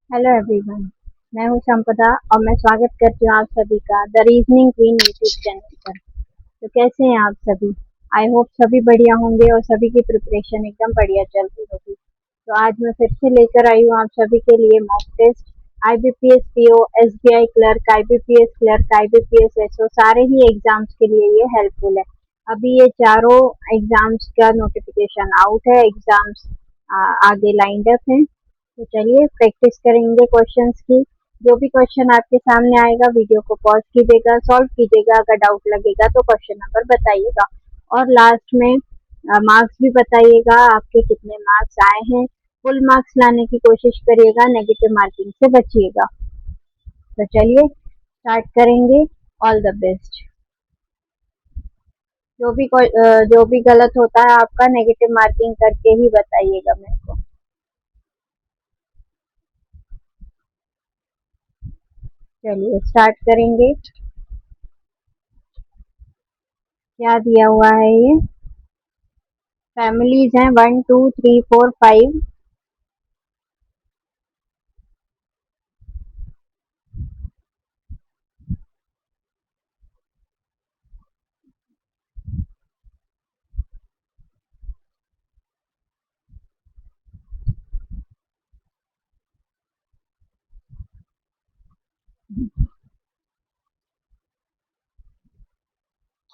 Hello everyone. मैं हूं संपदा और मैं स्वागत करती हूं आप सभी का the reasoning queen YouTube channel पर। तो कैसे हैं आप सभी? आई होप सभी बढ़िया होंगे और सभी की प्रिपरेशन एकदम बढ़िया चल रही होगी। तो आज मैं फिर से लेकर आई हूं आप सभी के लिए mock test. IBPS PO, SBI clerk, IBPS clerk, IBPS SO सारे ही एग्जाम्स के लिए ये हेल्पफुल है। अभी ये चारों एग्जाम्स का नोटिफिकेशन आउट है। एग्जाम्स आगे लाइंड अप है। तो चलिए प्रैक्टिस करेंगे क्वेश्चंस की। जो भी क्वेश्चन आपके सामने आएगा वीडियो को पॉज कीजिएगा, सॉल्व कीजिएगा। अगर डाउट लगेगा तो क्वेश्चन नंबर बताइएगा और लास्ट में मार्क्स भी बताइएगा, आपके कितने मार्क्स आए हैं। फुल मार्क्स लाने की कोशिश करिएगा, नेगेटिव मार्किंग से बचिएगा। तो चलिए स्टार्ट करेंगे। All the best. जो भी गलत होता है आपका नेगेटिव मार्किंग करके ही बताइएगा मेरे को। चलिए स्टार्ट करेंगे। क्या दिया हुआ है ये? फैमिलीज हैं 1 2 3 4 5।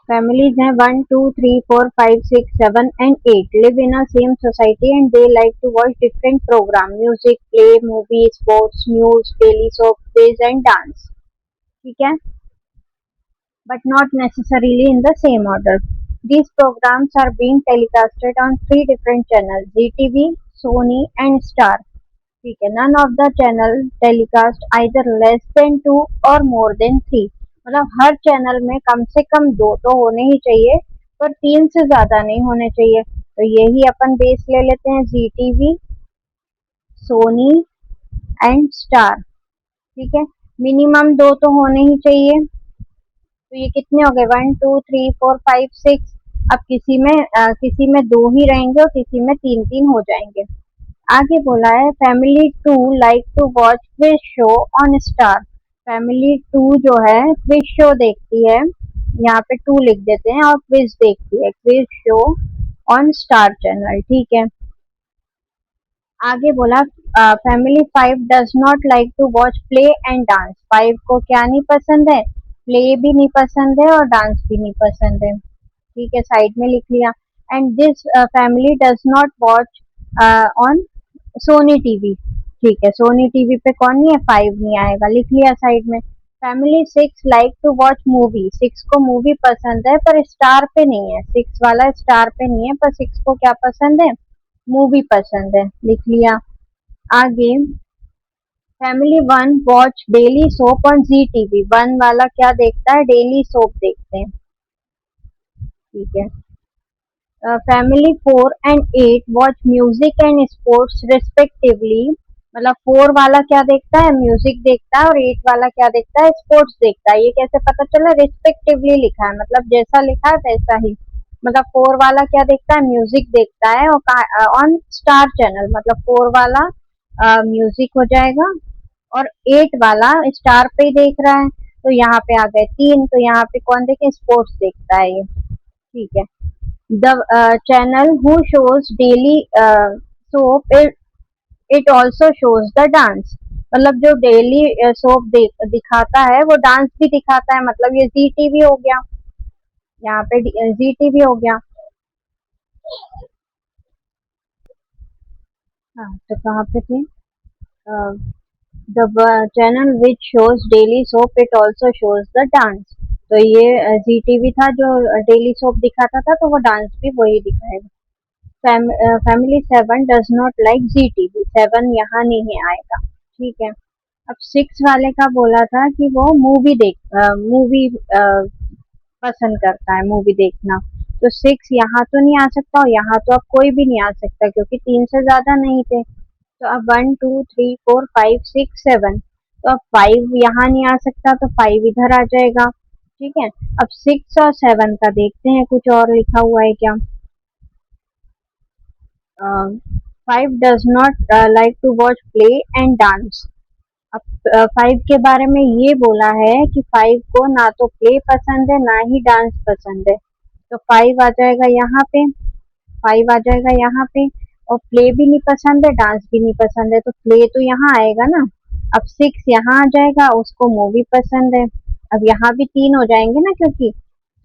फैमिलीज हैं 1 2 3 4 5 6 7 and 8 live in a same society and they like to watch different program, music, play, movie, sports, news, daily soap, quiz and dance. ठीक है, but not necessarily in the same order. These programs are being telecasted on three different channels: ZTV, Sony and Star. ठीक है, none of the channel telecast either less than 2 or more than 3। मतलब हर channel में कम से कम दो तो होने ही चाहिए, पर तीन से ज्यादा नहीं होने चाहिए। तो यही अपन बेस ले लेते हैं, जी टीवी, सोनी एंड स्टार। ठीक है, मिनिमम दो तो होने ही चाहिए। तो ये कितने हो गए? 1 2 3 4 5 6। अब किसी में दो ही रहेंगे और किसी में तीन तीन हो जाएंगे। आगे बोला है family two like to watch quiz show on Star. Family two जो है क्विज शो देखती है, यहाँ पे टू लिख देते हैं, और क्विज देखती है, quiz show on Star channel. ठीक है, आगे बोला family five does not like to watch play and dance. Five को क्या नहीं पसंद है? प्ले भी नहीं पसंद है और डांस भी नहीं पसंद है। ठीक है, साइड में लिख लिया। And this family does not watch on Sony TV. ठीक है, सोनी टीवी पे कौन नहीं है? फाइव नहीं आएगा, लिख लिया साइड में। Family six like to watch movie. Six को मूवी पसंद है पर स्टार पे नहीं है। सिक्स वाला स्टार पे नहीं है, पर सिक्स को क्या पसंद है? मूवी पसंद है, लिख लिया। आगे family one watch daily soap on Zee TV. One वाला क्या देखता है? डेली सोप देखते हैं। ठीक है, family four and eight watch music and sports respectively. मतलब फोर वाला क्या देखता है? म्यूजिक देखता है, और एट वाला क्या देखता है? स्पोर्ट्स देखता है। ये कैसे पता चला? रिस्पेक्टिवली लिखा है, मतलब जैसा लिखा है वैसा ही। मतलब फोर वाला क्या देखता है? म्यूजिक देखता है, और ऑन स्टार चैनल, मतलब फोर वाला म्यूजिक हो जाएगा, और एट वाला स्टार पे ही देख रहा है। तो यहाँ पे आ गए तीन, तो यहाँ पे कौन देखे? स्पोर्ट्स देखता है ये। ठीक है, the channel who shows daily soap, it also shows the dance। मतलब जो डेली सोप दिखाता है वो डांस भी दिखाता है। मतलब ये जी टीवी हो गया, यहाँ पे जी टीवी हो गया। हाँ, तो कहाँ पे थे? The channel which shows daily soap it also shows the dance. तो ये जी टीवी था जो डेली सोप दिखाता था, तो वो डांस भी वही दिखाएगा। Family seven does not like Zee TV. Seven यहाँ नहीं आएगा। ठीक है, अब सिक्स वाले का बोला था कि वो मूवी पसंद करता है, मूवी देखना। तो सिक्स यहाँ तो नहीं आ सकता, और यहाँ तो अब कोई भी नहीं आ सकता क्योंकि तीन से ज्यादा नहीं थे। तो अब 1 2 3 4 5 6 7। तो अब फाइव यहाँ नहीं आ सकता, तो फाइव इधर आ जाएगा। ठीक है, अब सिक्स और सेवन का देखते हैं कुछ और लिखा हुआ है क्या। Five does not like to watch play and dance. अब 5 के बारे में ये बोला है कि 5 को ना तो प्ले पसंद है ना ही डांस पसंद है, तो 5 आ जाएगा यहाँ पे, 5 आ जाएगा यहाँ पे। और प्ले भी नहीं पसंद है, डांस भी नहीं पसंद है, तो प्ले तो यहाँ आएगा ना। अब 6 यहाँ आ जाएगा, उसको मूवी पसंद है। अब यहाँ भी 3 हो जाएंगे ना, क्योंकि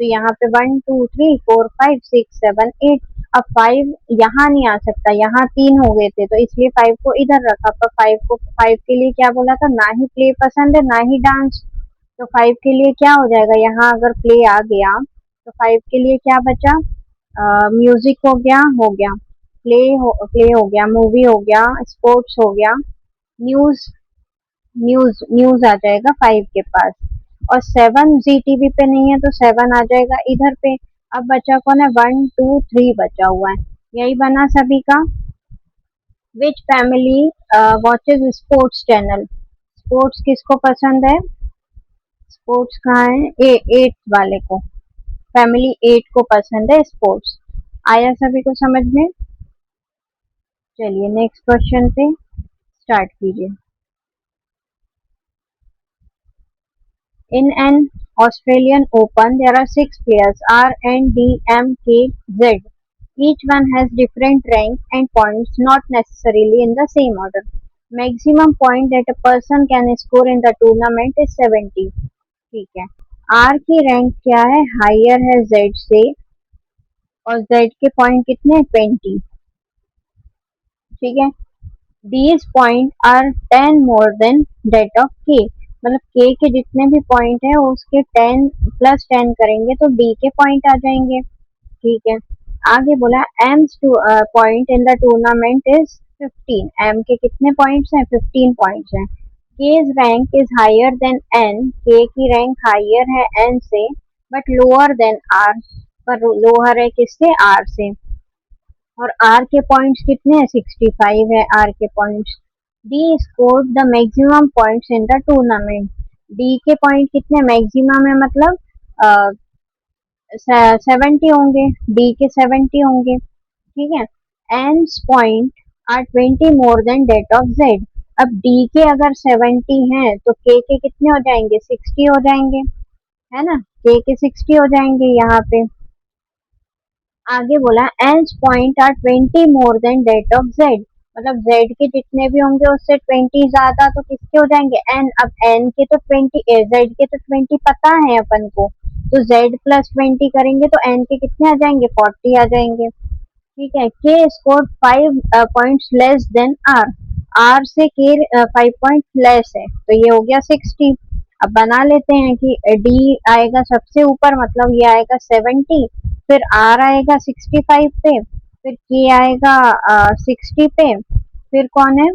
तो यहाँ पे 1 2 3 4 5 6 7 8। अब 5 यहाँ नहीं आ सकता, यहाँ 3 हो गए थे, तो इसलिए 5 को इधर रखा। पर 5 के लिए क्या बोला था, ना ही प्ले पसंद है ना ही डांस। तो 5 के लिए क्या हो जाएगा, यहाँ अगर प्ले आ गया तो 5 के लिए क्या बचा, म्यूजिक हो गया, मूवी हो गया, स्पोर्ट्स हो गया, न्यूज न्यूज आ जाएगा 5 के पास। और 7 जी टीवी पे नहीं है, तो 7 आ जाएगा इधर पे। अब बचा कौन है, 1 2 3 बचा हुआ है। यही बना सभी का। विच family watches sports channel, sports किसको पसंद है, स्पोर्ट्स कहाँ है, 8 वाले को, फैमिली 8 को पसंद है स्पोर्ट्स। आया सभी को समझ में। चलिए नेक्स्ट क्वेश्चन पे स्टार्ट कीजिए। In an Australian Open, there are 6 players R, N, D, M, K, Z. Each one has different rank and points, not necessarily in the same order. Maximum point that a person can score in the tournament is 70. ठीक है। R की rank क्या है, higher है Z से, और Z के point कितने, 20। ठीक है। These points are 10 more than that of K, मतलब K के जितने भी पॉइंट है उसके 10 प्लस 10 करेंगे तो D के पॉइंट आ जाएंगे। ठीक है। आगे बोला M's point in the tournament is 15। M के कितने पॉइंट्स हैं, 15 पॉइंट्स हैं। K's rank is higher than N, K की रैंक हायर है N से, बट लोअर देन R, पर लोअर है किससे, R से। और R के पॉइंट्स कितने हैं, 65 है R के points. D scored the maximum points in the tournament, D के पॉइंट कितने मैक्सिमम है, मतलब 70 होंगे, D के 70 होंगे। ठीक है। N's point are 20 more than that of Z। अब D के अगर 70 हैं तो K के कितने हो जाएंगे, 60 हो जाएंगे, है ना, K के 60 हो जाएंगे यहाँ पे। आगे बोला N's point are 20 more than that of Z, मतलब Z के जितने भी होंगे उससे 20 ज्यादा, तो किसके हो जाएंगे, N। अब N के तो 20, Z के तो 20 पता है अपन को, तो Z प्लस 20 करेंगे तो N के कितने आ जाएंगे, 40 आ जाएंगे। ठीक है। K score 5 points less than R, R से K 5 पॉइंट लेस है, तो ये हो गया 60। अब बना लेते हैं कि D आएगा सबसे ऊपर, मतलब ये आएगा 70, फिर R आएगा 65 पे, फिर K आएगा 60 पे, फिर कौन है,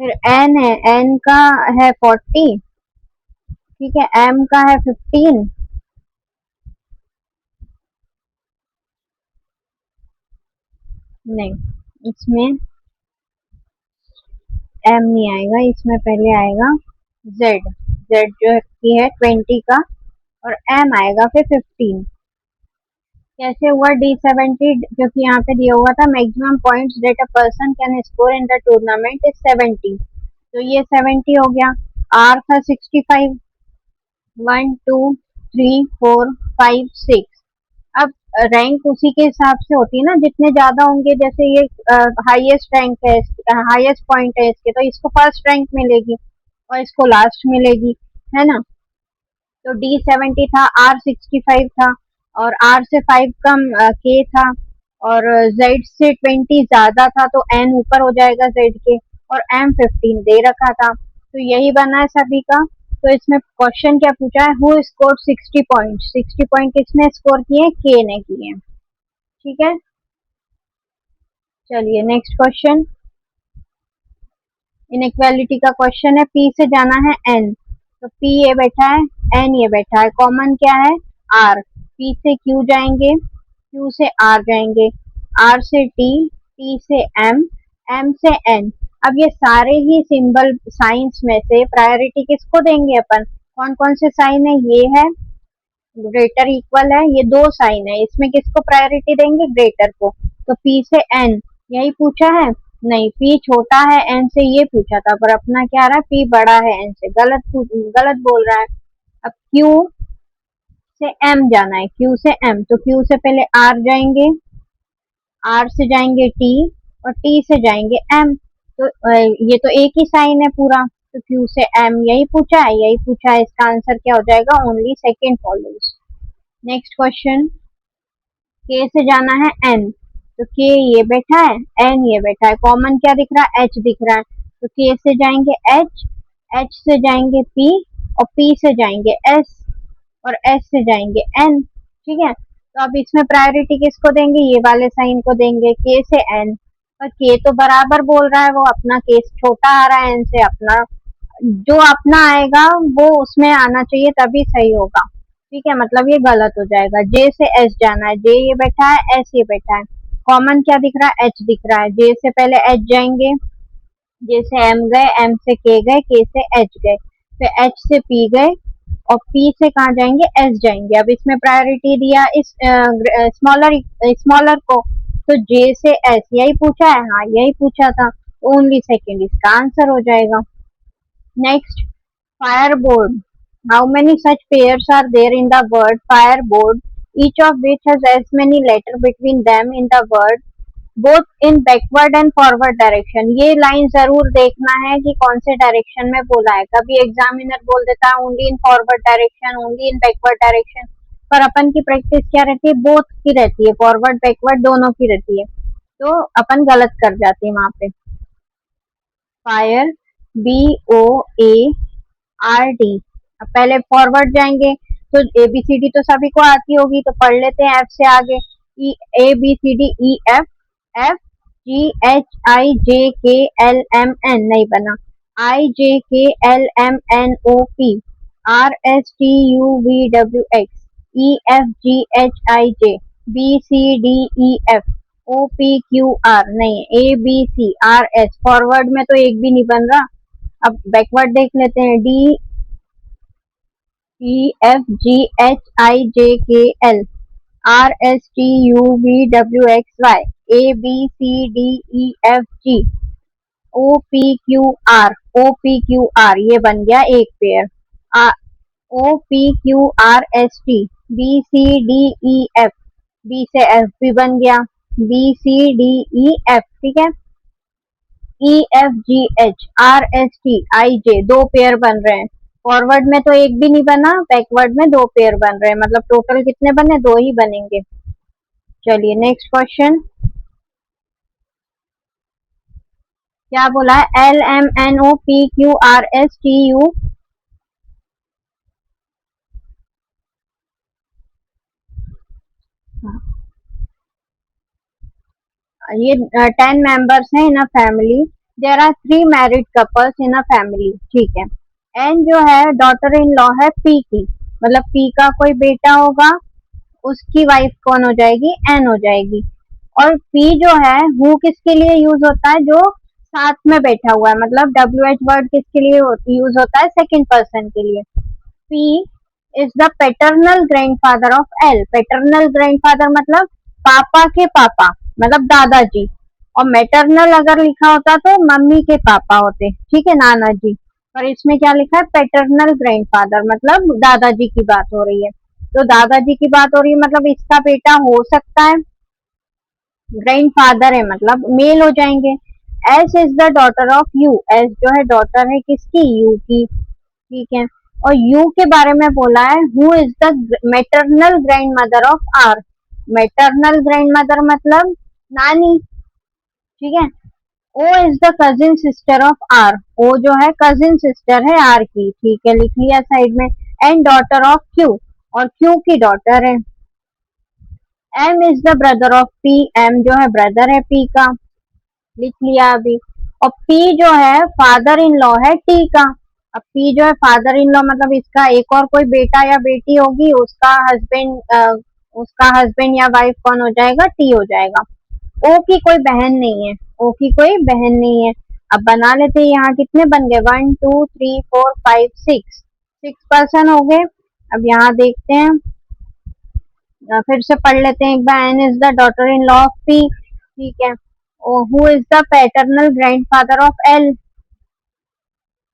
फिर N है, N का है 40। ठीक है। M का है 15, नहीं इसमें M नहीं आएगा, इसमें पहले आएगा Z, Z जो की है 20 का, और M आएगा फिर 15। कैसे हुआ, D70, क्योंकि यहाँ पे दिया हुआ था maximum points that a person can score in the tournament is 70, तो ये 70 हो गया। R था 65, 1 2 3 4 5 6। अब रैंक उसी के हिसाब से होती है ना, जितने ज्यादा होंगे, जैसे ये हाईएस्ट रैंक है, हाईएस्ट पॉइंट है इसके, तो इसको फर्स्ट रैंक मिलेगी और इसको लास्ट मिलेगी, है ना। तो D70 था, R65 था, और R से 5 कम K था, और Z से 20 ज्यादा था, तो N ऊपर हो जाएगा Z के, और M 15 दे रखा था। तो यही बना है सभी का। तो इसमें क्वेश्चन क्या पूछा है, हु स्कोर 60 पॉइंट, 60 पॉइंट किसने स्कोर किए, K ने किए। ठीक है। चलिए नेक्स्ट क्वेश्चन, इनइक्वालिटी का क्वेश्चन है। P से जाना है N, तो P ये बैठा है, N ये बैठा है, कॉमन क्या है, R। P से Q जाएंगे, Q से R जाएंगे, R से T, T से M, M से N। अब ये सारे ही सिंबल साइंस में से प्रायोरिटी किसको देंगे अपन, कौन कौन से साइन है, ये है ग्रेटर इक्वल है, ये दो साइन है, इसमें किसको प्रायोरिटी देंगे, ग्रेटर को। तो P से N यही पूछा है, नहीं, पी छोटा है एन से ये पूछा था, पर अपना क्या रहा है, पी बड़ा है एन से, गलत बोल रहा है। अब क्यू से एम जाना है, क्यू से एम, तो क्यू से पहले आर जाएंगे, आर से जाएंगे टी, और टी से जाएंगे एम। तो ये तो एक ही साइन है पूरा, तो क्यू से एम यही पूछा है, यही पूछा है, इसका आंसर क्या हो जाएगा, only second follows. Next question, के से जाना है एन, तो के ये बैठा है, एन ये बैठा है, कॉमन क्या दिख रहा है, एच दिख रहा है, तो के से जाएंगे एच, एच से जाएंगे पी, और पी से जाएंगे एस, और एस से जाएंगे एन। ठीक है, तो अब इसमें प्रायोरिटी किसको देंगे, ये वाले साइन को देंगे, के से एन। पर के तो बराबर बोल रहा है, वो अपना केस छोटा आ रहा है एन से, अपना जो अपना आएगा वो उसमें आना चाहिए, तभी सही होगा। ठीक है, मतलब ये गलत हो जाएगा। जे से एस जाना है, जे ये बैठा है, एस ये बैठा है, कॉमन क्या दिख रहा है, एच दिख रहा है, जे से पहले एच जाएंगे, जे से एम गए, एम से के गए, के से एच गए, फिर एच से पी गए, और पी से कहाँ जाएंगे, एस जाएंगे। अब इसमें प्रायोरिटी दिया इस स्मॉलर स्मॉलर को, तो जे से एस यही पूछा है, हाँ यही पूछा था, ओनली सेकेंड इसका आंसर हो जाएगा। Next, fireboard. How many such pairs are there in the word fireboard, each of which has as many letters between them in the word, both in backward and forward direction? ये line जरूर देखना है कि कौन से direction में बोला है। कभी एग्जामिनर बोल देता है only in forward direction, only in backward direction, पर अपन की प्रैक्टिस क्या रहती है, बोथ की रहती है, फॉरवर्ड बैकवर्ड दोनों की रहती है, तो अपन गलत कर जाते हैं वहां पे। Fire, BOARD। अब पहले फॉरवर्ड जाएंगे, तो ABCD तो सभी को आती होगी, तो पढ़ लेते हैं एफ से आगे, ABCDEF, FGHIJKLMN नहीं बना, IJKLMNOP, RSTUVWX, EFGHIJ, BCDEF, OPQR नहीं, ABCRS, फॉरवर्ड में तो एक भी नहीं बन रहा। अब बैकवर्ड देख लेते हैं, DEFGHIJKL, RSTUVWXY, ABCDEFG, OPQR, ये बन गया एक पेयर। OPQRST, BCDEF, बी से एफ भी बन गया, BCDEF। ठीक है, EFGHRSTIJ, दो पेयर बन रहे हैं, फॉरवर्ड में तो एक भी नहीं बना, बैकवर्ड में दो पेयर बन रहे हैं, मतलब टोटल कितने बने, दो ही बनेंगे। चलिए नेक्स्ट क्वेश्चन, क्या बोला है, LMNOPQRSTU, ये 10 मेंबर्स हैं in a family, there are 3 married couples in a family. ठीक है, एन जो है डॉटर इन लॉ है पी की, मतलब पी का कोई बेटा होगा, उसकी वाइफ कौन हो जाएगी, एन हो जाएगी। और पी जो है हु किसके लिए यूज होता है, जो साथ में बैठा हुआ है, मतलब WH वर्ड किसके लिए यूज होता है, सेकंड पर्सन के लिए। P is the paternal grandfather of L, paternal grandfather मतलब पापा के पापा, मतलब दादाजी, और मैटरनल अगर लिखा होता तो मम्मी के पापा होते, ठीक है, नाना जी। पर इसमें क्या लिखा है, पेटर्नल ग्रैंडफादर, मतलब दादाजी की बात हो रही है, तो दादाजी की बात हो रही है, मतलब इसका बेटा हो सकता है, ग्रैंडफादर है मतलब मेल हो जाएंगे। S is the daughter of U, S जो है डॉटर है किसकी, यू की। ठीक है, और यू के बारे में बोला है, who is the maternal grandmother of R, maternal grandmother मतलब नानी। ठीक है, O is the cousin sister of R, O जो है कजिन सिस्टर है आर की, ठीक है, लिख लिया साइड में। एंड डॉटर ऑफ क्यू, और क्यू की डॉटर है। M is the brother of P, M जो है ब्रदर है पी का, लिख लिया अभी। और पी जो है फादर इन लॉ है टी का। अब पी जो है फादर इन लॉ मतलब इसका एक और कोई बेटा या बेटी होगी, उसका हस्बैंड या वाइफ कौन हो जाएगा, टी हो जाएगा। ओ की कोई बहन नहीं है, ओ की कोई बहन नहीं है। अब बना लेते हैं, यहाँ कितने बन गए, 1 2 3 4 5 6 पर्सन हो गए। अब यहाँ देखते हैं, फिर से पढ़ लेते हैं एक बार, N is the daughter in law of P. ठीक है, who is the paternal grandfather of L?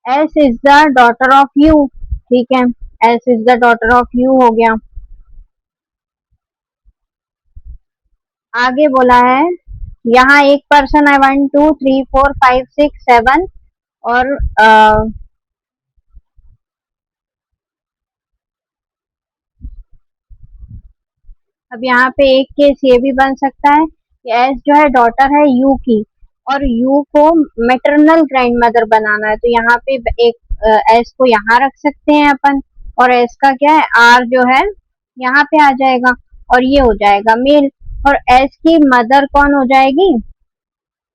S is the daughter of U, ठीक है, S is the daughter of U हो गया। आगे बोला है यहाँ एक पर्सन है, 1 2 3 4 5 6 7 और अब यहाँ पे एक केस ये भी बन सकता है कि एस जो है डॉटर है यू की, और यू को मैटरनल ग्रैंड मदर बनाना है, तो यहाँ पे एक एस को यहाँ रख सकते हैं अपन, और एस का क्या है आर जो है यहाँ पे आ जाएगा, और ये हो जाएगा मेल। और एस की मदर कौन हो जाएगी,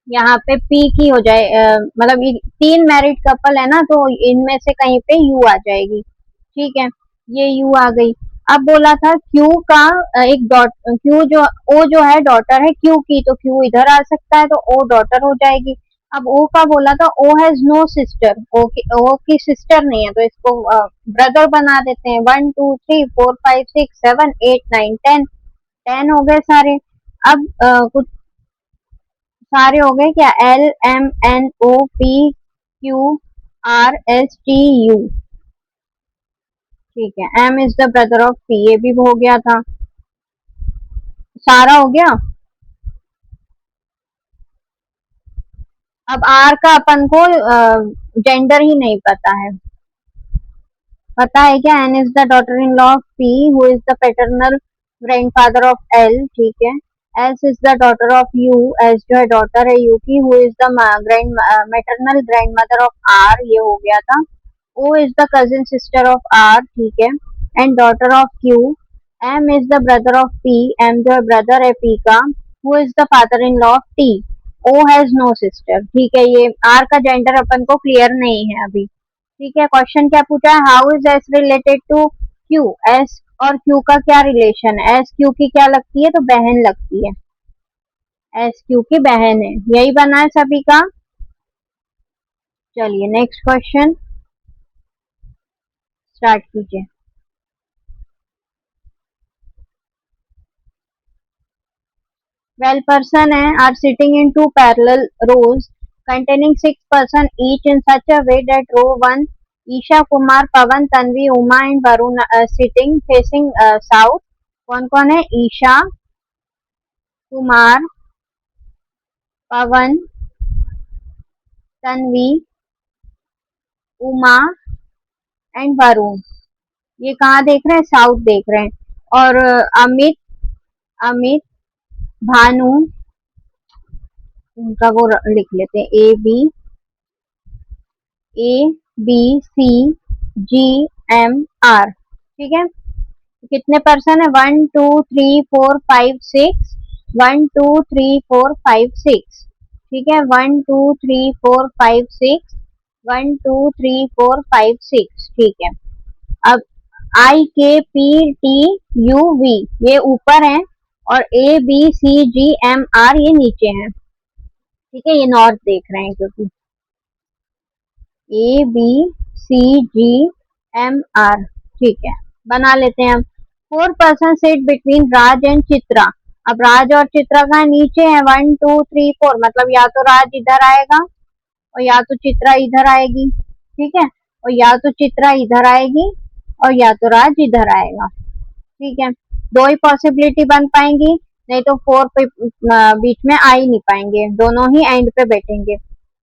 यहाँ पे पी की हो जाए, मतलब ये 3 मैरिड कपल है ना, तो इनमें से कहीं पे यू आ जाएगी, ठीक है, ये यू आ गई। अब बोला था क्यू का एक डॉट, क्यू जो ओ जो है डॉटर है क्यू की, तो क्यू इधर आ सकता है, तो ओ डॉटर हो जाएगी। अब ओ का बोला था ओ हैज नो सिस्टर, ओ की सिस्टर नहीं है, तो इसको ब्रदर बना देते हैं। 1 2 3 4 5 6 7 8 9 10, 10 हो गए सारे। अब कुछ सारे हो गए क्या, L M N O P Q R S T U, ठीक है, M is the brother of P, ये भी हो गया था, सारा हो गया। अब आर का अपन को जेंडर ही नहीं पता है, पता है क्या, N is the daughter in law of P who is the paternal grandfather of L, ठीक है, S is the daughter of U, S जो है डॉटर है यू की, who is the grand maternal grandmother of R, ये हो गया था। O is the cousin sister of R, ठीक है, and daughter of Q. M is the brother of P, M जो है ब्रदर है पी का, who is the father in law of T. O has no sister, ठीक है, ये are का जेंडर अपन को क्लियर नहीं है अभी, ठीक है। क्वेश्चन क्या पूछा है, how is S related to Q, S और क्यू का क्या रिलेशन है, एस क्यू की क्या लगती है, तो बहन लगती है, एस क्यू की बहन है, यही बना है सभी का। चलिए नेक्स्ट क्वेश्चन स्टार्ट कीजिए। Well person are sitting in two parallel rows containing 6 person each in such a way that row 1 Isha, Kumar, Pavan, Tanvi, Uma and Varun sitting facing south। कौन कौन है, ईशा, कुमार, पवन, तन्वी, उमा एंड वरुण, ये कहाँ देख रहे हैं, south देख रहे हैं। और अमित, अमित, भानु, उनका वो लिख लेते हैं A B C G M R, ठीक है। कितने पर्सन है, 1 2 3 4 5 6, 1 2 3 4 5 6, ठीक है, 1 2 3 4 5 6, 1 2 3 4 5 6, ठीक है। अब आई के पी टी यू वी ये ऊपर है, और A B C G M R ये नीचे है, ठीक है, ये नॉर्थ देख रहे हैं क्योंकि A B C G M R, ठीक है, बना लेते हैं हम। 4 person sit between Raj and Chitra, अब राज और चित्रा का नीचे है, 1 2 3 4, मतलब या तो राज इधर आएगा और या तो चित्रा इधर आएगी, ठीक है, और या तो चित्रा इधर आएगी और या तो राज इधर आएगा, ठीक है, दो ही पॉसिबिलिटी बन पाएंगी, नहीं तो 4 पे बीच में आ ही नहीं पाएंगे, दोनों ही एंड पे बैठेंगे।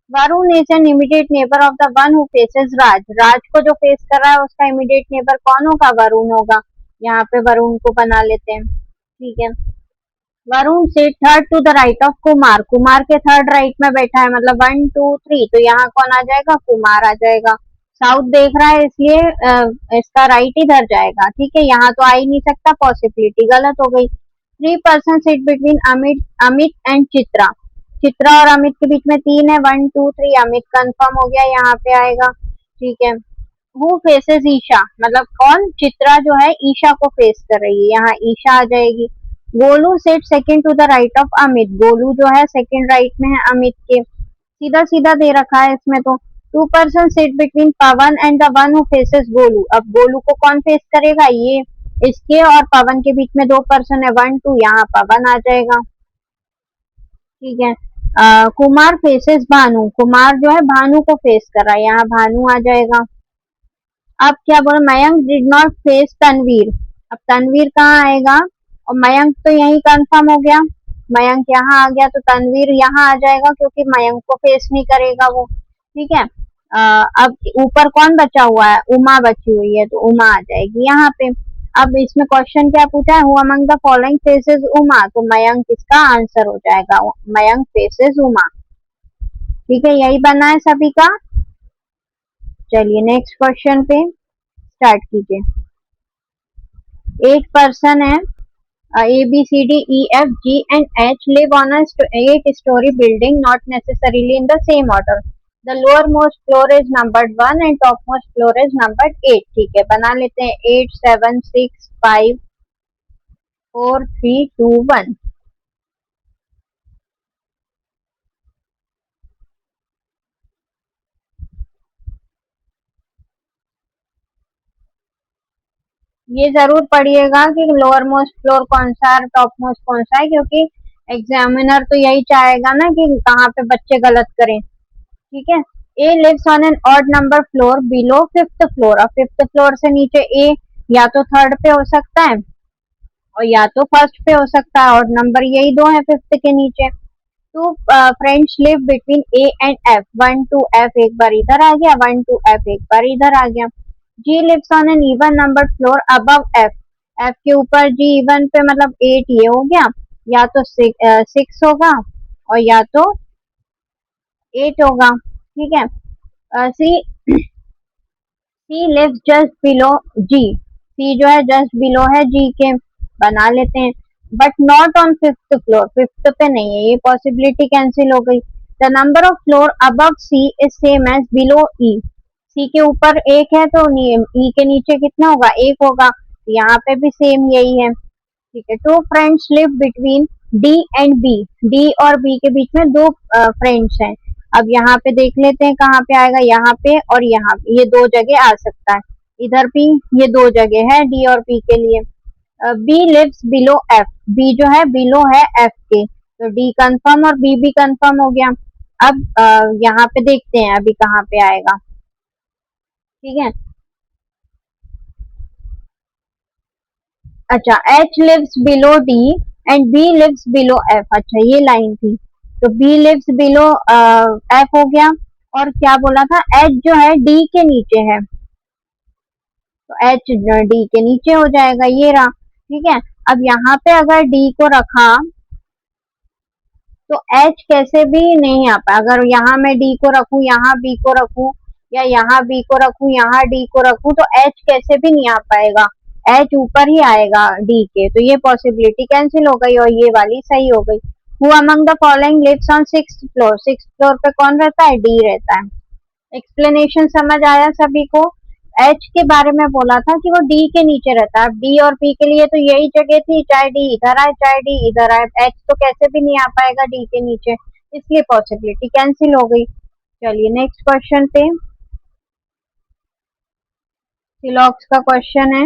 Varun is an immediate neighbour of the one who faces Raj, Raj को जो फेस कर रहा है उसका इमीडिएट नेबर कौन होगा, वरुण होगा, यहाँ पे वरुण को बना लेते हैं, ठीक है। Varun sit third to the right of Kumar, Kumar के थर्ड राइट में बैठा है, मतलब 1 2 3, तो यहाँ कौन आ जाएगा, कुमार आ जाएगा, साउथ देख रहा है इसलिए इसका राइट इधर जाएगा, ठीक है, यहाँ तो आ ही नहीं सकता, पॉसिबिलिटी गलत हो गई। 3 person sit between Amit Amit and Chitra, Chitra और अमित के बीच में 3 है, 1 2 3, अमित कंफर्म हो गया, यहाँ पे आएगा, ठीक है। हु फेसेस ईशा, मतलब कौन, चित्रा जो है ईशा को फेस कर रही है, यहाँ ईशा आ जाएगी। Golu set second to the right of Amit, Golu जो है सेकंड राइट में है अमित के, सीधा सीधा दे रखा है इसमें तो। 2 person sit between Pawan and the one who faces Golu, अब गोलू को कौन फेस करेगा, ये इसके और पवन के बीच में 2 person है, 1 2, यहाँ पवन आ जाएगा, ठीक है। कुमार फेसेस भानु, कुमार जो है भानु को फेस कर रहा है, यहाँ भानु आ जाएगा। अब क्या बोला, Mayank did not face Tanveer, अब तनवीर कहाँ आएगा, और मयंक तो यही कंफर्म हो गया, मयंक यहाँ आ गया तो तनवीर यहाँ आ जाएगा क्योंकि मयंक को फेस नहीं करेगा वो, ठीक है। अब ऊपर कौन बचा हुआ है, उमा बची हुई है, तो उमा आ जाएगी यहाँ पे। अब इसमें क्वेश्चन क्या पूछा है, who among the following faces Uma, तो मयंक इसका आंसर हो जाएगा, मयंक फेसेस उमा, ठीक है, यही बना है सभी का। चलिए नेक्स्ट क्वेश्चन पे स्टार्ट कीजिए। 8 पर्सन है, A B C D E F G and H live on a 8-story building, not necessarily in the same order. The lowermost floor is numbered 1 and topmost floor is numbered 8, ठीक है, बना लेते हैं। 8 7 6 5 4 3 2 1। ये जरूर पढ़िएगा कि लोअर मोस्ट फ्लोर कौन सा है, टॉप मोस्ट कौन सा है, क्योंकि एग्जामिनर तो यही चाहेगा ना कि कहाँ पे बच्चे गलत करें, ठीक है। A lives on an odd number floor below fifth floor, अब फिफ्थ फ्लोर से नीचे ए या तो थर्ड पे हो सकता है और या तो फर्स्ट पे हो सकता है, ऑड नंबर यही दो है फिफ्थ के नीचे। Two friends live between A and F, 1 to F एक बार इधर आ गया, 1 to F एक बार इधर आ गया। G lives on an even numbered floor above F, F के ऊपर G even पे मतलब 8 ये हो गया, या तो 6 होगा और या तो 8 होगा, ठीक है। C lives just below G, C जो है जस्ट बिलो है G के, बना लेते हैं, but not on fifth floor, fifth पे नहीं है, ये पॉसिबिलिटी कैंसिल हो गई। The number of floor above C is same as below E, C के ऊपर एक है तो ई के नीचे कितना होगा, एक होगा, यहाँ पे भी सेम यही है, ठीक है। Two friends live between D and B, D और बी के बीच में दो फ्रेंड्स हैं, अब यहाँ पे देख लेते हैं कहाँ पे आएगा, यहाँ पे और यहाँ पे, ये दो जगह आ सकता है, इधर भी ये दो जगह है डी और बी के लिए। B lives below F, B जो है बिलो है एफ के, तो डी कंफर्म और बी भी कंफर्म हो गया। अब यहाँ पे देखते हैं अभी कहाँ पे आएगा, ठीक है। अच्छा, H lives below D and B lives below F, अच्छा ये लाइन थी, तो B lives below F हो गया, और क्या बोला था, H जो है D के नीचे है, तो H D के नीचे हो जाएगा, ये रहा, ठीक है। अब यहाँ पे अगर D को रखा तो H कैसे भी नहीं आ पाए, अगर यहाँ मैं D को रखूँ, यहाँ B को रखूँ, या यहाँ B को रखूँ, यहाँ D को रखूँ, तो H कैसे भी नहीं आ पाएगा, H ऊपर ही आएगा D के, तो ये पॉसिबिलिटी कैंसिल हो गई और ये वाली सही हो गई। Who among the following lives on sixth floor, sixth floor पे कौन रहता है, D रहता है। एक्सप्लेनेशन समझ आया सभी को। एच के बारे में बोला था कि वो डी के नीचे रहता है, डी और पी के लिए तो यही जगह थी, चाहे डी इधर आए चाहे डी इधर आए, एच तो कैसे भी नहीं आ पाएगा डी के नीचे, इसलिए पॉसिबिलिटी कैंसिल हो गई। चलिए नेक्स्ट क्वेश्चन पे, सिलॉक्स का क्वेश्चन है।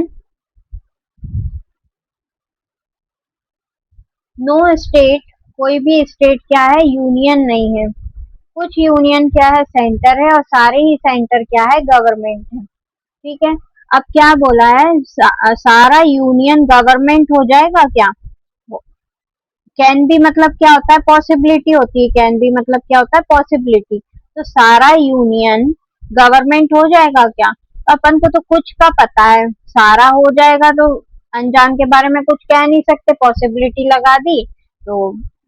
नो स्टेट, कोई भी स्टेट क्या है, यूनियन नहीं है, कुछ यूनियन क्या है, सेंटर है, और सारे ही सेंटर क्या है, गवर्नमेंट है, ठीक है। अब क्या बोला है, सारा यूनियन गवर्नमेंट हो जाएगा क्या, कैन बी मतलब क्या होता है, पॉसिबिलिटी होती है, कैन बी मतलब क्या होता है, पॉसिबिलिटी, तो सारा यूनियन गवर्नमेंट हो जाएगा क्या, तो अपन को तो कुछ का पता है, सारा हो जाएगा तो अनजान के बारे में कुछ कह नहीं सकते, पॉसिबिलिटी लगा दी तो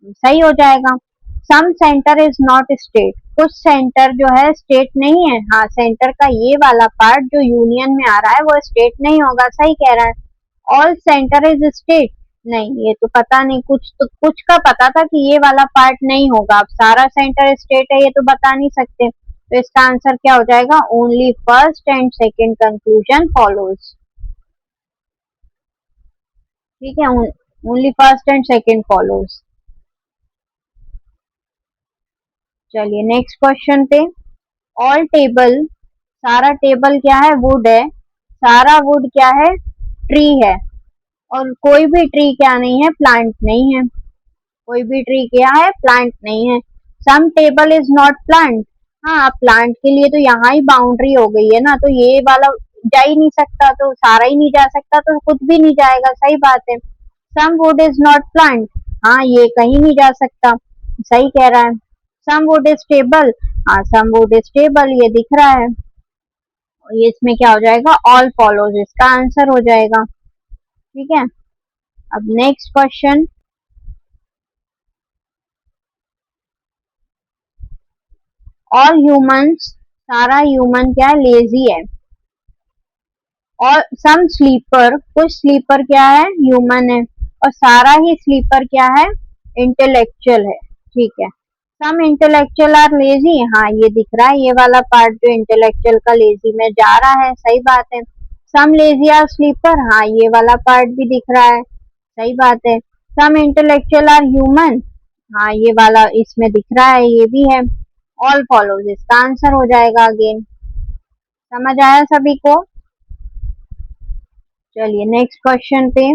सही हो जाएगा। सम सेंटर इज नॉट स्टेट, कुछ सेंटर जो है स्टेट नहीं है, हाँ सेंटर का ये वाला पार्ट जो यूनियन में आ रहा है वो स्टेट नहीं होगा, सही कह रहा है। ऑल सेंटर इज स्टेट, नहीं ये तो पता नहीं, कुछ तो कुछ का पता था कि ये वाला पार्ट नहीं होगा, अब सारा सेंटर स्टेट है ये तो बता नहीं सकते, तो इसका आंसर क्या हो जाएगा, only first and second conclusion follows, ठीक है, only first and second follows. चलिए नेक्स्ट क्वेश्चन पे, ऑल टेबल, सारा टेबल क्या है, वुड है, सारा वुड क्या है, ट्री है, और कोई भी ट्री क्या नहीं है, प्लांट नहीं है, कोई भी ट्री क्या है, प्लांट नहीं है, सम टेबल इज नॉट प्लांट। हाँ, प्लांट के लिए तो यहाँ ही बाउंड्री हो गई है ना, तो ये वाला जा ही नहीं सकता, तो सारा ही नहीं जा सकता, तो कुछ भी नहीं जाएगा, सही बात है। सम वुड इज नॉट प्लांट। हाँ, ये कहीं नहीं जा सकता, सही कह रहा है। सम वुड इज टेबल। हाँ, सम वुड इज टेबल, ये दिख रहा है। ये इसमें क्या हो जाएगा, ऑल फॉलोज इसका आंसर हो जाएगा। ठीक है, अब नेक्स्ट क्वेश्चन। ऑल ह्यूमंस, सारा ह्यूमन क्या लेजी है। और सम स्लीपर, कुछ स्लीपर क्या है, ह्यूमन है। और सारा ही स्लीपर क्या है, इंटेलेक्चुअल है। ठीक है, सम इंटेलेक्चुअल आर लेजी। हाँ, ये दिख रहा है, ये वाला पार्ट जो इंटेलेक्चुअल का लेजी में जा रहा है, सही बात है। सम लेजी आर स्लीपर। हाँ, ये वाला पार्ट भी दिख रहा है, सही बात है। सम इंटेलेक्चुअल आर ह्यूमन। हाँ, ये वाला इसमें दिख रहा है, ये भी है। ऑल फॉलोज इसका आंसर हो जाएगा अगेन। समझ आया सभी को। चलिए नेक्स्ट क्वेश्चन पे।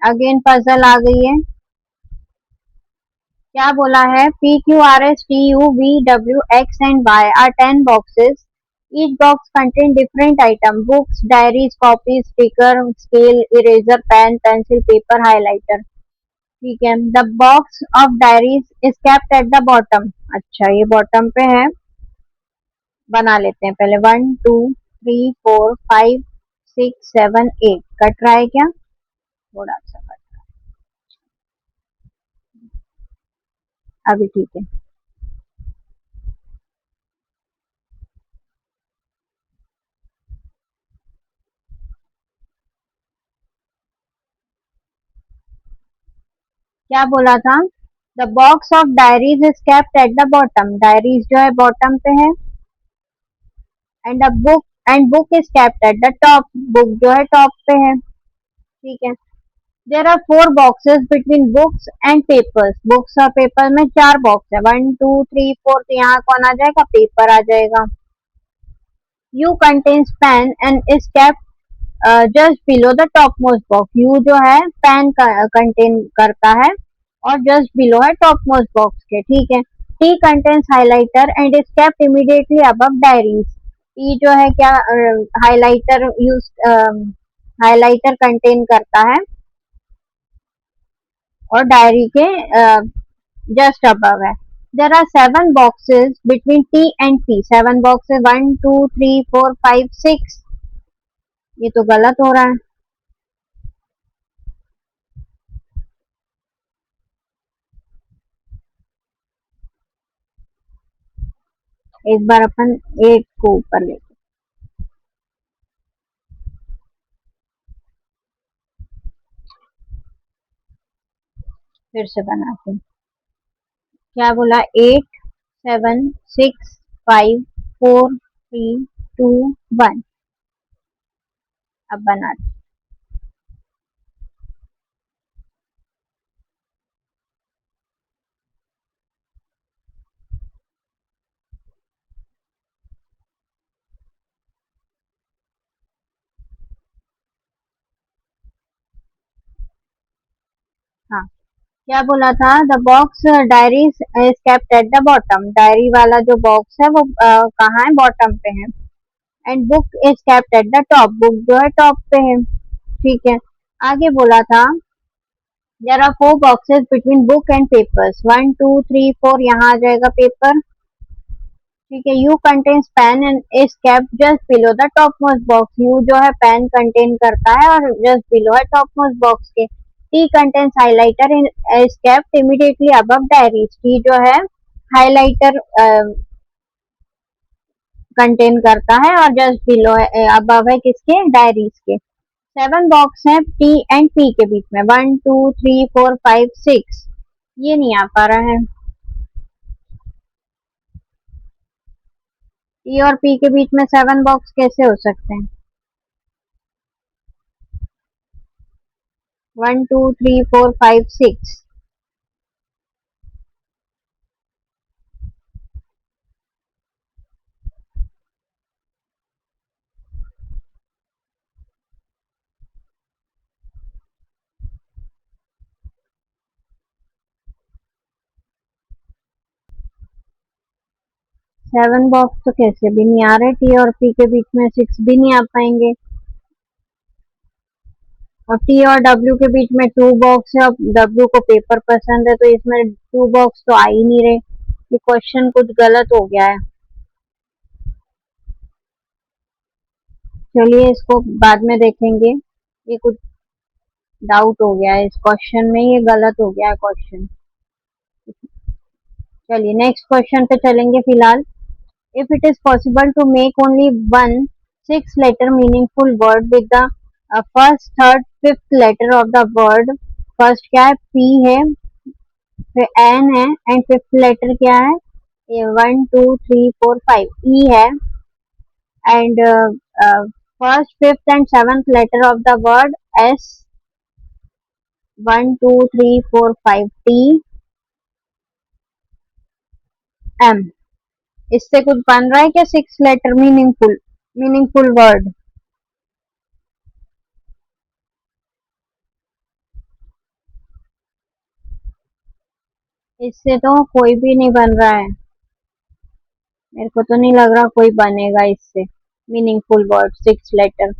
अगेन पजल आ गई है। क्या बोला है, P Q R S T U V W X and Y are 10 boxes. Each box contain different item: books, diaries, copies, sticker, scale, eraser, pen, pencil, paper, highlighter. ठीक है, the box of diaries is kept at the bottom. अच्छा, ये bottom पे है, बना लेते हैं पहले। 1 2 3 4 5 6 7 8 कट रहा है क्या, थोड़ा सा कट। अभी ठीक है। क्या बोला था, the box of diaries is kept at the bottom. Diaries जो है बॉटम पे है। And a book, and book is kept at the top. Book जो है टॉप पे है। ठीक है, there are 4 boxes between books and papers. Books और पेपर में 4 बॉक्स है। 1 2 3 4, तो यहाँ कौन आ जाएगा, पेपर आ जाएगा। U contains pen and is kept just below the top most box. U जो है पेन कंटेन करता है और जस्ट बिलो है टॉप मोस्ट बॉक्स के। ठीक है, T contains highlighter and is kept immediately above diaries. T जो है क्या, हाइलाइटर यूज, हाइलाइटर कंटेन करता है और डायरी के जस्ट अबव है। There are 7 boxes between T and P. 7 boxes, 1 2 3 4 5 6। ये तो गलत हो रहा है। एक बार अपन 8 को ऊपर ले, फिर से बनाते हैं। क्या बोला, 8 7 6 5 4 3 2 1। अब बनाते। हाँ, क्या बोला था, the box diary is kept at the bottom. Diary वाला जो बॉक्स है वो कहाँ है, बॉटम पे है। And book is kept at the top. Book जो है टॉप पे है। ठीक है, आगे बोला था, there are 4 boxes between book and papers. 1 2 3 4, यहाँ आ जाएगा पेपर। ठीक है, U contains pen and is kept just below the top most box. U जो है पेन कंटेन करता है और जस्ट बिलो है टॉप मोस्ट बॉक्स के। T contains highlighter is kept immediately above diaries. T जो है हाइलाइटर कंटेन करता है और जस्ट बिलो है, अबव है किसके, डायरीज के। 7 बॉक्स है टी एंड पी के बीच में। 1 2 3 4 5 6। ये नहीं आ पा रहा है। टी और पी के बीच में 7 बॉक्स कैसे हो सकते हैं। 1 2 3 4 5 6। 7 बॉक्स तो कैसे भी नहीं आ रहे, टी और पी के बीच में 6 भी नहीं आ पाएंगे, और टी और डब्ल्यू के बीच में 2 बॉक्स है और डब्ल्यू को पेपर पसंद है, तो इसमें 2 बॉक्स तो आ ही नहीं रहे। ये क्वेश्चन कुछ गलत हो गया है। चलिए इसको बाद में देखेंगे। ये कुछ डाउट हो गया है इस क्वेश्चन में, ये गलत हो गया है क्वेश्चन। चलिए नेक्स्ट क्वेश्चन पे चलेंगे फिलहाल। If it is possible to make only one 6 letter meaningful word with the first third fifth letter of the word, first क्या है, पी है, फिर एन है, एंड फिफ्थ लेटर क्या है, 1 2 3 4 5 ई है, and first fifth and seventh letter of the word S, 1 2 3 4 5 T M. इससे कुछ बन रहा है क्या 6 लेटर मीनिंगफुल वर्ड? इससे तो कोई भी नहीं बन रहा है, मेरे को तो नहीं लग रहा कोई बनेगा इससे meaningful word 6 letter.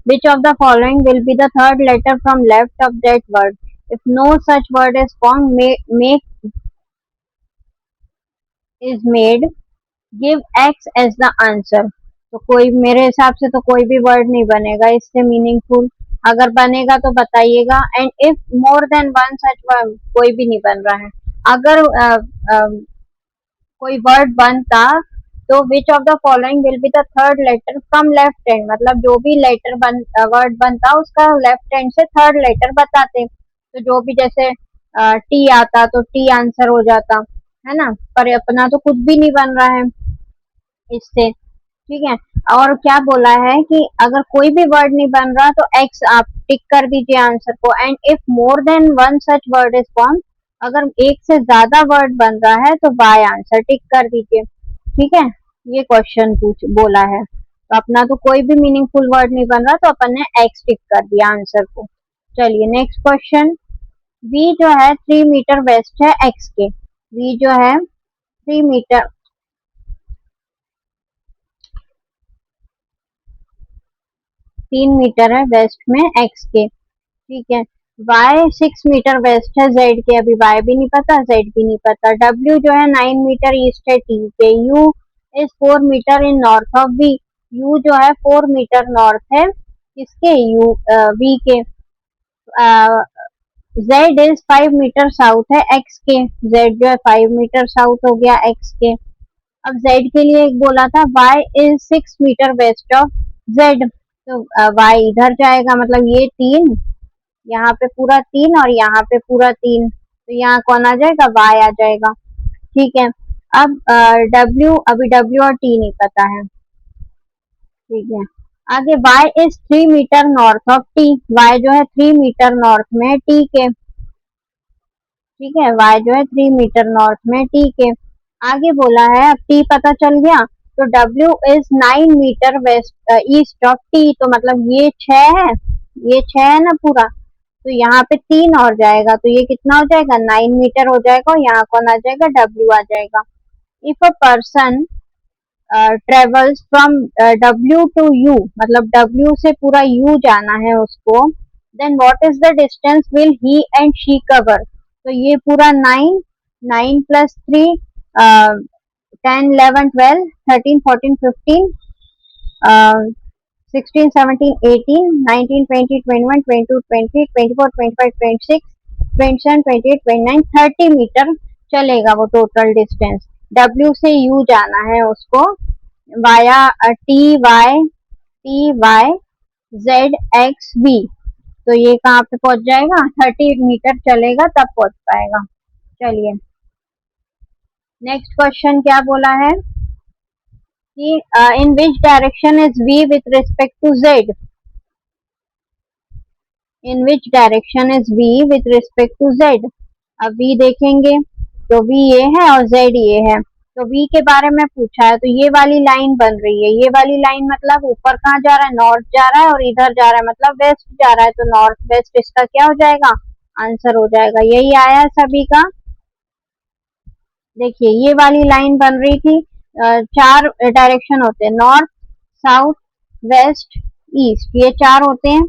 Which of the following will be the third letter from left of that word, if no such word is form make is made, give X as the answer. तो कोई, मेरे हिसाब से तो कोई भी word नहीं बनेगा इससे मीनिंगफुल, अगर बनेगा तो बताइएगा। And if more than one such word, कोई भी नहीं बन रहा है। अगर कोई वर्ड बनता तो which of the following will be the third letter from left hand, मतलब जो भी लेटर वर्ड बनता उसका लेफ्ट हैंड से थर्ड लेटर बताते, तो जो भी जैसे टी आता तो टी आंसर हो जाता, है ना। पर अपना तो कुछ भी नहीं बन रहा है इससे, ठीक है। और क्या बोला है कि अगर कोई भी वर्ड नहीं बन रहा तो एक्स आप टिक कर दीजिए आंसर को, and if more than one such word is form, अगर एक से ज्यादा वर्ड बन रहा है तो बाय आंसर टिक कर दीजिए, ठीक है। ये क्वेश्चन पूछ बोला है, तो अपना तो कोई भी मीनिंगफुल वर्ड नहीं बन रहा, तो अपन ने एक्स टिक कर दिया आंसर को। चलिए नेक्स्ट क्वेश्चन। बी जो है 3 मीटर वेस्ट है एक्स के, बी जो है 3 मीटर, 3 मीटर है वेस्ट में एक्स के, ठीक है। y 6 मीटर वेस्ट है जेड के, अभी y भी नहीं पता जेड भी नहीं पता। w जो है 9 मीटर ईस्ट है टी के। u is 4 meter in north of v, u जो है 4 मीटर नॉर्थ है किसके, v के। z इज 5 मीटर साउथ है x के, z जो है 5 मीटर साउथ हो गया x के। अब z के लिए एक बोला था y is 6 meter west of z, तो y इधर जाएगा, मतलब ये 3, यहाँ पे पूरा 3 और यहाँ पे पूरा 3, तो यहाँ कौन आ जाएगा, y आ जाएगा, ठीक है। अब w, अभी w और t नहीं पता है, ठीक है। आगे y is 3 meter north of t, y जो है 3 मीटर नॉर्थ में t के, ठीक है। y जो है 3 मीटर नॉर्थ में t के। आगे बोला है, अब t पता चल गया, तो w is 9 meter west east of t, तो मतलब ये 6 है, ये 6 है ना पूरा, तो यहाँ पे 3 और जाएगा, तो ये कितना हो जाएगा, 9 मीटर हो जाएगा, और यहाँ कौन आ जाएगा, w आ जाएगा। If a person travels from w to u, मतलब w से पूरा u जाना है उसको, then what is the distance will he and she cover, तो ये पूरा 9, 9 + 3, 10 11 12 13 14 15 16 17 18 19 20 21 22 20 24 25 26 27 28 29 30 मीटर चलेगा वो टोटल डिस्टेंस। W से U जाना है उसको via T Y Z X V, तो ये कहाँ पे पहुंच जाएगा, 30 मीटर चलेगा तब पहुंच पाएगा। चलिए नेक्स्ट क्वेश्चन क्या बोला है कि in which direction is v with respect to z, in which direction is v with respect to z। अब v देखेंगे तो v ये है और z ये है, तो v के बारे में पूछा है, तो ये वाली लाइन बन रही है, ये वाली लाइन मतलब ऊपर कहाँ जा रहा है, नॉर्थ जा रहा है, और इधर जा रहा है मतलब वेस्ट जा रहा है, तो नॉर्थ वेस्ट इसका क्या हो जाएगा, आंसर हो जाएगा। यही आया है सभी का। देखिए ये वाली लाइन बन रही थी, चार डायरेक्शन होते हैं, नॉर्थ, साउथ, वेस्ट, ईस्ट, ये चार होते हैं।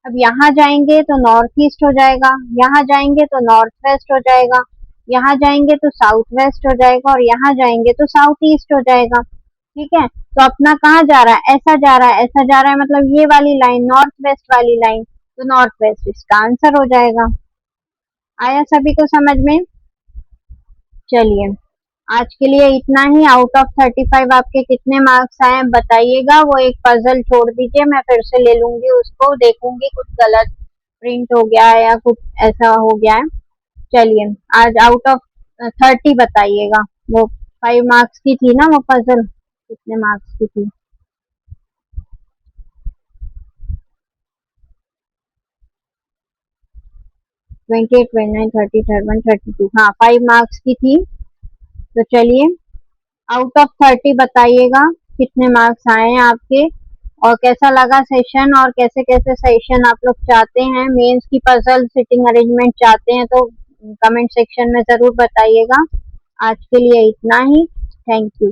अब यहाँ जाएंगे तो नॉर्थ ईस्ट हो जाएगा, यहाँ जाएंगे तो नॉर्थ वेस्ट हो जाएगा, यहाँ जाएंगे तो साउथ वेस्ट हो जाएगा, और यहाँ जाएंगे तो साउथ ईस्ट हो जाएगा। ठीक है, तो अपना कहाँ जा रहा है, ऐसा जा रहा है, ऐसा जा रहा है, मतलब ये वाली लाइन, नॉर्थ वेस्ट वाली लाइन, तो नॉर्थ वेस्ट इसका आंसर हो जाएगा। आया सभी को समझ में? चलिए, आज के लिए इतना ही। आउट ऑफ 35 आपके कितने मार्क्स आए बताइएगा। वो एक पजल छोड़ दीजिए, मैं फिर से ले लूंगी उसको, देखूंगी कुछ गलत प्रिंट हो गया है या कुछ ऐसा हो गया है। चलिए, आज आउट ऑफ 30 बताइएगा। वो 5 मार्क्स की थी ना वो पजल, कितने मार्क्स की थी? ट्वेंटी एट, 29, 30, 31, 32, हाँ 5 मार्क्स की थी। तो चलिए, आउट ऑफ 30 बताइएगा कितने मार्क्स आए हैं आपके, और कैसा लगा सेशन, और कैसे कैसे सेशन आप लोग चाहते हैं, मेंस की पजल सिटिंग अरेंजमेंट चाहते हैं तो कमेंट सेक्शन में जरूर बताइएगा। आज के लिए इतना ही। Thank you.